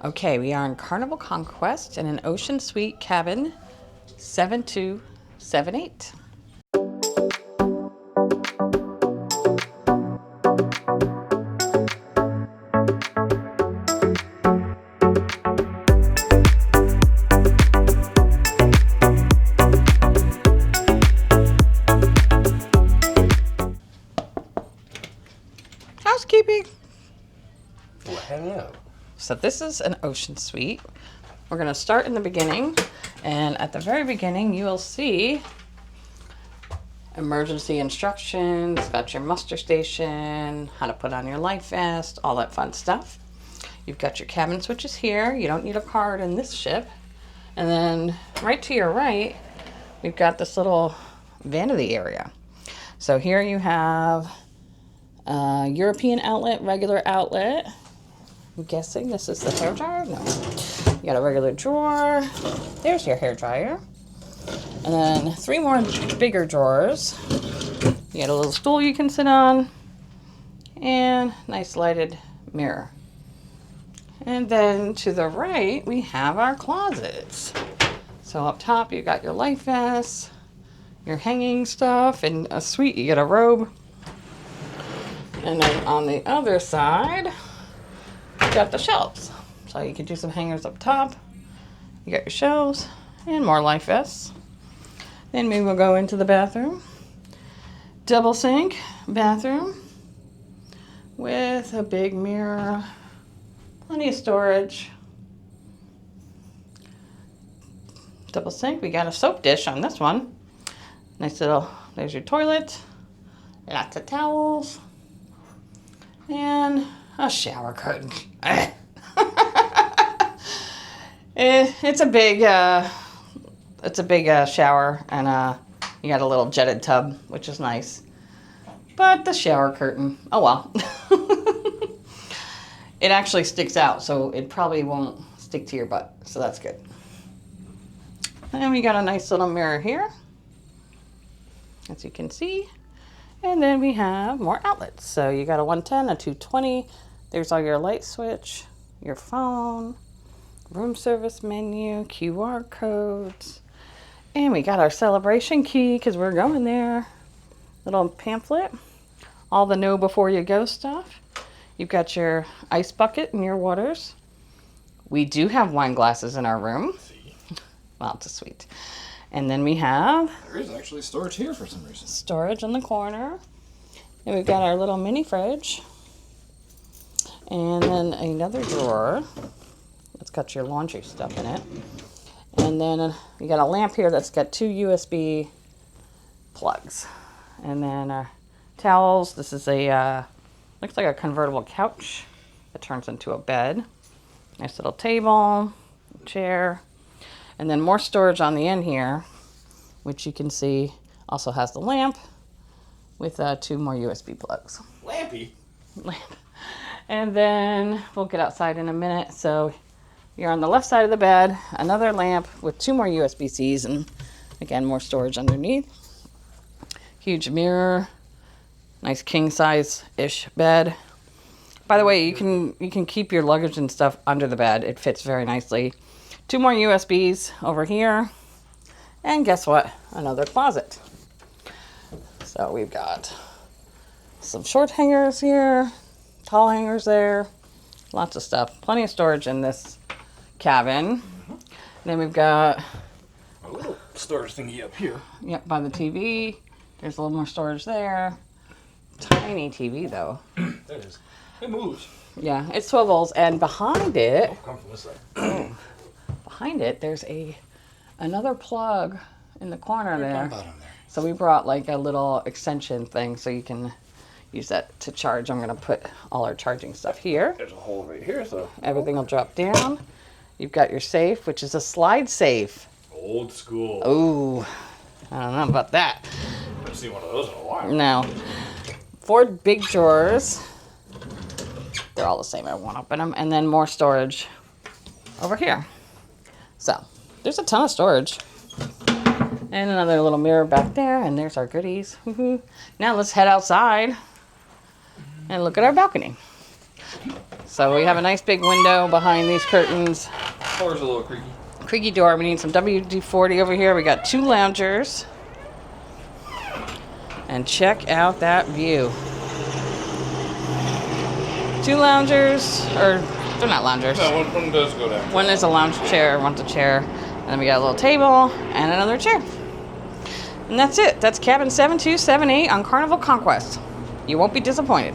Okay, we are in Carnival Conquest in an Ocean Suite cabin 7278. Housekeeping. Well, hello. So this is an Ocean Suite. We're going to start in the beginning, and at the very beginning you will see emergency instructions, got your muster station, how to put on your life vest, all that fun stuff. You've got your cabin switches here. You don't need a card in this ship. And then right to your right, we've got this little vanity area. So here you have European outlet, regular outlet. I'm guessing this is the hairdryer? No. You got a regular drawer. There's your hairdryer. And then 3 more bigger drawers. You got a little stool you can sit on. And nice lighted mirror. And then to the right, we have our closets. So up top, you got your life vests, your hanging stuff, and a suite, you get a robe. And then on the other side, you got the shelves. So you can do some hangers up top. You got your shelves and more life vests. Then we will go into the bathroom. Double sink bathroom with a big mirror, plenty of storage. Double sink. We got a soap dish on this one. Nice little, there's your toilet. Lots of towels. And a shower curtain. It's a big shower, and you got a little jetted tub, which is nice. But the shower curtain, oh well. It actually sticks out, so it probably won't stick to your butt, so that's good. And we got a nice little mirror here, as you can see. And then we have more outlets. So you got a 110, a 220. There's all your light switch, your phone, room service menu, QR codes. And we got our celebration key because we're going there. Little pamphlet. All the know before you go stuff. You've got your ice bucket and your waters. We do have wine glasses in our room. Well, it's a suite. And then we have... There is actually storage here for some reason. Storage in the corner. And we've got our little mini fridge. And then another drawer. It's got your laundry stuff in it. And then you got a lamp here that's got 2 USB plugs. And then towels. This is a, looks like a convertible couch that turns into a bed. Nice little table, chair. And then more storage on the end here, which you can see also has the lamp with 2 more USB plugs. Lampy? Lamp. And then we'll get outside in a minute. So you're on the left side of the bed, another lamp with 2 more USB-Cs, and again, more storage underneath. Huge mirror, nice king-size-ish bed. By the way, you can keep your luggage and stuff under the bed. It fits very nicely. 2 more USBs over here. And guess what? Another closet. So we've got some short hangers here, tall hangers there, lots of stuff. Plenty of storage in this cabin. Then we've got a little storage thingy up here. Yep, by the TV. There's a little more storage there. Tiny TV though. There it is. It moves. Yeah, it swivels, and behind it, Come from this side. Behind it, there's another plug in the corner there. Bottom there. So we brought like a little extension thing so you can use that to charge. I'm gonna put all our charging stuff here. There's a hole right here, so Everything will drop down. You've got your safe, which is a slide safe. old school. Ooh, I don't know about that. I've seen one of those in a while. No. 4 big drawers. They're all the same. I won't open them. And then more storage over here. So there's a ton of storage. And another little mirror back there. And there's our goodies. Now let's head outside and look at our balcony. So we have a nice big window behind these curtains. Floor's a little creaky. Creaky door. We need some WD-40 over here. We got 2 loungers. And check out that view. 2 loungers, or they're not loungers. No, one does go down. One is a lounge chair, one's a chair. And then we got a little table and another chair. And that's it. That's cabin 7278 on Carnival Conquest. You won't be disappointed.